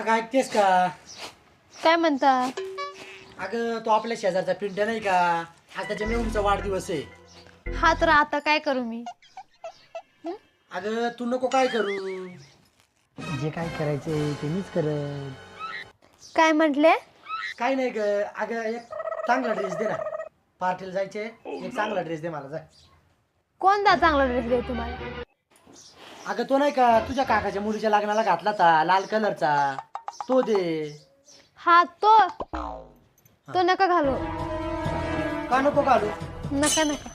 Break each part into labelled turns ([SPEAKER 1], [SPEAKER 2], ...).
[SPEAKER 1] अगं ऐकतेस का?
[SPEAKER 2] काय म्हणता?
[SPEAKER 1] अगं तो आपल्या शेजारचा पिंट्या नाही का, आज त्याच्या मेहुणीचा वाढदिवस आहे.
[SPEAKER 2] हा तर आता काय करू मी?
[SPEAKER 1] अगं तू नको काय करू, जे काय करायचंय ते मीच करल.
[SPEAKER 2] काय म्हटले?
[SPEAKER 1] काय नाही ग. अगं एक चांगला ड्रेस दे ना, पार्टीला जायचे. एक चांगला ड्रेस दे मला, जाय.
[SPEAKER 2] कोणता चांगला ड्रेस देऊ तुम्हाला?
[SPEAKER 1] अगं तो नाही का तुझ्या काकाच्या मुलीच्या लग्नाला घातला होता लाल कलरचा, तो दे.
[SPEAKER 2] हा तो तो नका घालू.
[SPEAKER 1] का नको घालू?
[SPEAKER 2] नका नका.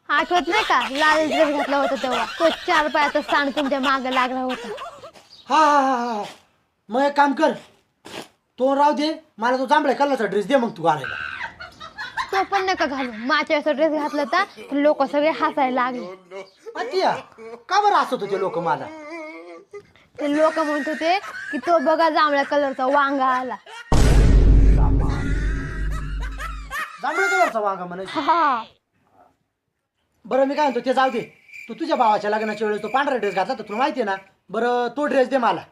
[SPEAKER 2] आठवत नाही का लाल ड्रेस घातला होता तेव्हा? तो 4 पायाचा सांड तुमच्या मागे लागला होता.
[SPEAKER 1] हा हा हा हा. मग एक काम कर, तो राहू दे, मला तो जांभळ्या कलरचा ड्रेस दे मग तू घालायला.
[SPEAKER 2] तो पण नका घालू. माझ्या असा ड्रेस घातला तर लोक सगळे हसायला लागले.
[SPEAKER 1] अतिया, का बरं हसत होते लोक मला?
[SPEAKER 2] ते लोक म्हणत होते की तो बघा जांभळ्या कलरचा वांगा आला.
[SPEAKER 1] जांभळ्या कलरचा वांगा म्हणायचं.
[SPEAKER 2] हा
[SPEAKER 1] बरं मी काय म्हणतो ते जाऊ दे. तू तुझ्या भावाच्या लग्नाच्या वेळेस तो पांढरा ड्रेस घातला तर तुला माहितीये ना. बरं तो ड्रेस दे मला.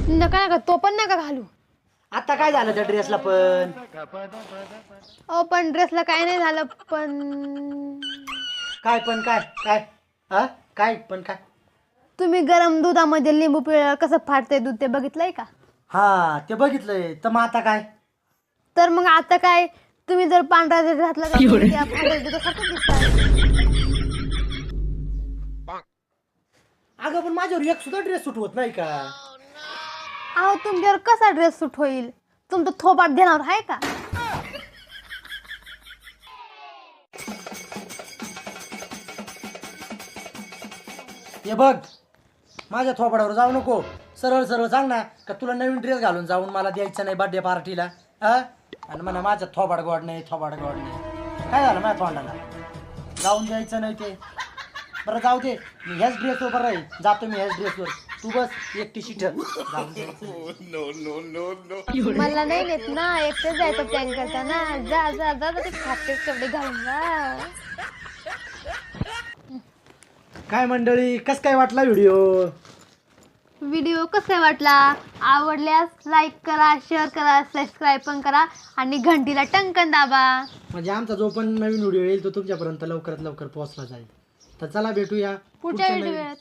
[SPEAKER 2] नका नका. तो पण नका घालू.
[SPEAKER 1] आता काय झालं त्या ड्रेसला पण?
[SPEAKER 2] पण ड्रेसला काय नाही झालं. पण
[SPEAKER 1] काय पण काय काय हा काय पण काय?
[SPEAKER 2] तुम्ही गरम दुधामध्ये लिंबू पिळल्यावर कसं फाटतंय दूध ते बघितलंय का?
[SPEAKER 1] हा ते बघितलंय. तर मग आता काय?
[SPEAKER 2] तर मग आता काय, तुम्ही जर पांढरा ड्रेस घातला तर तुम्ही त्या फाटलेल्या दुधासारखं दिसताय.
[SPEAKER 1] अगं पण माझ्यावर एक सुद्धा ड्रेस सूट होत नाही का?
[SPEAKER 2] अहो तुमच्यावर कसा ड्रेस सूट होईल? तुमचं थोपाट देणार आहे का?
[SPEAKER 1] हे बघ, माझ्या थोपाडावर जाऊ नको. सरळ सरळ सांग ना का तुला नवीन ड्रेस घालून जाऊन मला द्यायचं नाही बर्थडे पार्टीला. हा आणि म्हणा माझ्या थोबाड गोड नाही, थोबाड गोड नाही. काय झालं माझ्या तोंडाला? जाऊन द्यायचं नाही ते. बरं जाऊ दे, मी ह्याच ड्रेसवर बरं आहे, जातो मी ह्याच ड्रेसवर. तू बस एकटी शिट.
[SPEAKER 2] मला नाही नेत ना, एकटेच जायचं प्लॅन करता ना. जा जा जा ते फाटके कपडे घालून जा.
[SPEAKER 1] काय मंडळी, कस काय वाटला
[SPEAKER 2] व्हिडिओ कसा वाटला? आवडल्यास लाईक करा, शेअर करा, सबस्क्राईब पण करा आणि घंटीला टंकन दाबा.
[SPEAKER 1] म्हणजे आमचा जो पण नवीन व्हिडिओ येईल तो तुमच्यापर्यंत लवकरात लवकर पोहोचला जाईल. तर चला भेटूया
[SPEAKER 2] पुढच्या
[SPEAKER 1] नवीन-
[SPEAKER 2] व्हिडिओत.